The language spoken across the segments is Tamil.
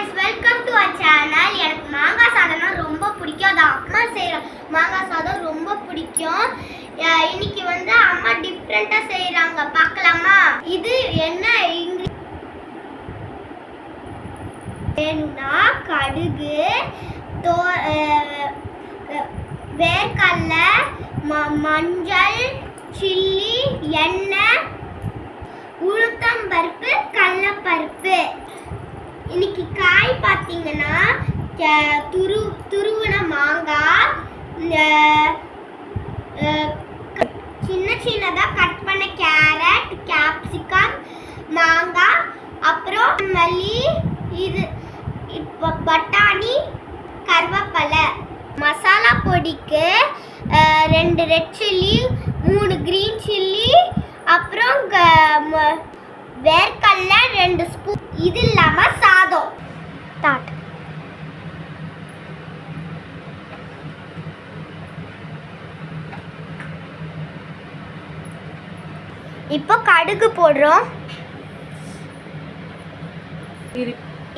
guys, welcome to our channel. எனக்கு மாங்காய் சாதம்னா ரொம்ப பிடிக்கும். அது அம்மா செய்யற மாங்காய் சாதம் ரொம்ப பிடிக்கும். இன்னைக்கு வந்து அம்மா டிஃபரெண்டா செய்றாங்க. பார்க்கலாமா? இது என்ன வேணும்னா கடுகு, வேர்க்கடலை, மஞ்சள், சில்லி, எண்ணெய், உளுத்தம் பருப்பு, கடலைப்பருப்பு. இன்னைக்கு காய் பார்த்தீங்கன்னா துருவின மாங்காய், சின்ன சின்னதாக கட் பண்ண கேரட், கேப்சிகம், மாங்காய், அப்புறம் மல்லி, இது இப்போ பட்டாணி, கருவேப்பிலை. மசாலா பொடிக்கு 2 ரெட் சில்லி, 3 கிரீன் சில்லி, அப்புறம் வேர்க்கடலை 2 ஸ்பூன். இது இல்லாமல் சாதம் ஸ்டார்ட். இப்போ கடுகு போடுறோம்.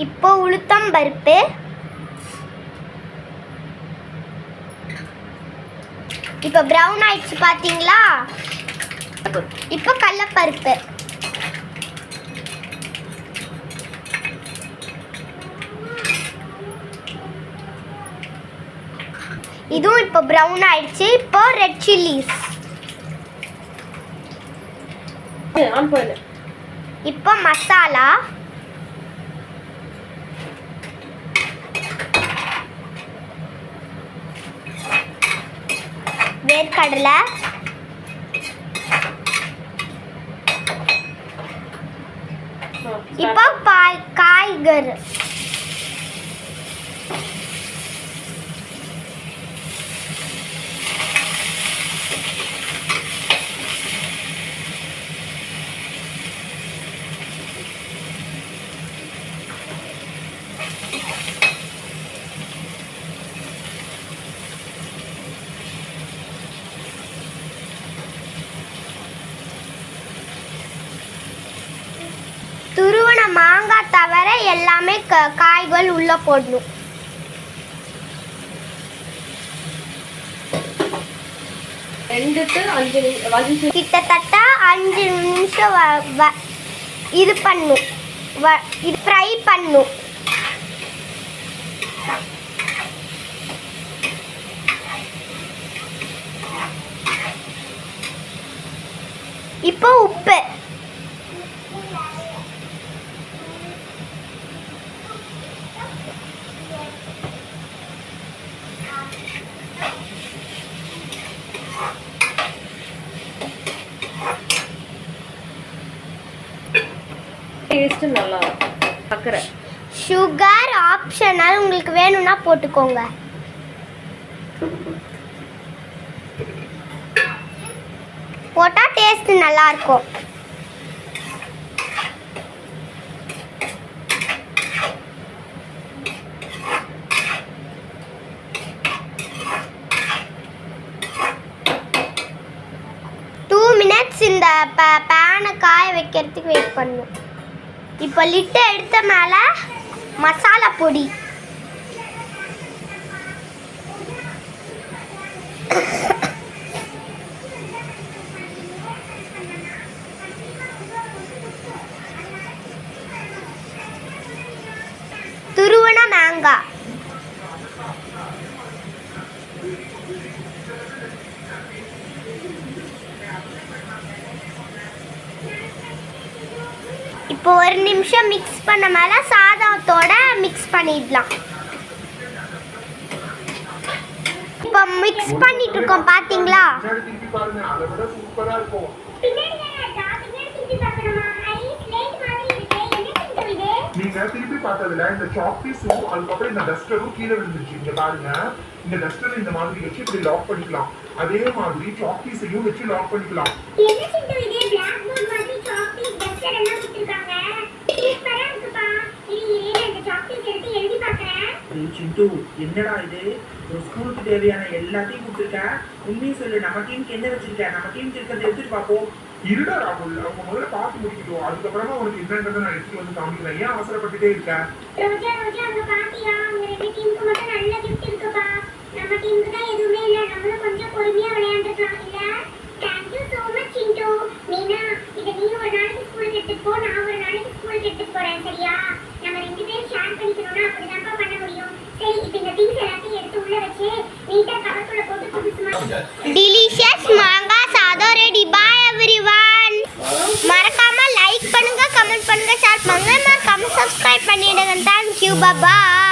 இப்போ உளுத்தம் பருப்பு, இப்போ ப்ரௌன் ஆயிடுச்சு பார்த்தீங்களா. இப்போ கடலைப்பருப்பு, இதுவும் இப்போ ப்ரௌன் ஆயிடுச்சு. இப்போ ரெட் சில்லிஸ், இப்போ மசாலா, வேர்க்கடலை, இப்போ காய்கறி, துருவன மாங்காய் தவிர எல்லாமே காய்கள் உள்ள போடணும். கிட்டத்தட்ட 5 நிமிஷம் இது பண்ணும், இது ஃப்ரை பண்ணும். இப்போ உப்பு, சுகர் ஆப்ஷனல், உங்களுக்கு வேணும்னா போட்டுக்கோங்க. போட்டா டேஸ்ட் நல்லா இருக்கும். இந்த பேனை காய வைக்கிறதுக்கு வெயிட் பண்ணும். இப்போ லிட்டை எடுத்த மேலே மசாலா பொடி, துருவன மாங்காய், இப்போ 1 நிமிஷம் மிக்ஸ் பண்ண மேல சாதத்தோட மிக்ஸ் பண்ணிடலாம். இப்போ மிக்ஸ் பண்ணிட்டு இருக்கோம் பாத்தீங்களா. நீங்க திருப்பி பார்த்ததுல இந்த சாக்பீஸும் அதுக்கப்புறம் இந்த டஸ்டரும் கீழே விழுந்துருச்சு. இங்க பாருங்க, இந்த டஸ்டர் இந்த மாதிரி வச்சு இப்படி லாக் பண்ணிக்கலாம். அதே மாதிரி சாக்பீஸையும் வச்சு லாக் பண்ணிக்கலாம். சிண்டு, என்னடா இது, ஒரு ஸ்கூலுக்கு தேவையான எல்லாத்தையும் கொடுத்துருக்க. உண்மையை சொல்லு, நம்ம டீமுக்கு என்ன வச்சிருக்க? நம்ம டீமுக்கு இருக்கிறத எடுத்துட்டு பார்ப்போம். இருடா ராகுல், அவங்க முதல்ல பார்த்து முடிக்கட்டும், அதுக்கப்புறமா உனக்கு என்னன்றதை நான் எடுத்துட்டு வந்து காமிக்கிறேன். ஏன் அவசரப்பட்டுட்டே இருக்க? ரோஜா ரோஜா அங்க பாத்தியா, அவங்க ரெண்டு டீமுக்கு மட்டும் நல்ல கிஃப்ட் இருக்குப்பா. நம்ம டீமுக்கு தான் எதுவுமே இல்ல. நம்மளும் கொஞ்சம் பொறுமையா விளையாண்டுக்கலாம் இல்ல? Thank you so much சிண்டு. மீனா, இத நீ ஒரு நாளைக்கு ஸ்கூலுக்கு எடுத்துட்டு போ, நான் ஒரு நாளைக்கு ஸ்கூலுக்கு எடுத்துட்டு போறேன், சரியா? நம்ம ரெண்டு பேரும் ஷேர் பண்ணிக்கணும்னா அப்படிதான்ப்பா பண்ண முடியும். சரி, இப்போ இந்த திங்ஸ் எல்லாத்தையும் எடுத்து உள்ள வச்சு நீட்டா கவர்க்குள்ள போட்டு புதுசுமா. டிலிஷியஸ் மாங்காய் சாதம் ரெடி. பாய் எவ்ரிவன். மறக்காம லைக் பண்ணுங்க, கமெண்ட் பண்ணுங்க, ஷேர் பண்ணுங்க, மறக்காம சப்ஸ்கிரைப் பண்ணிடுங்க. Thank you. Bye bye.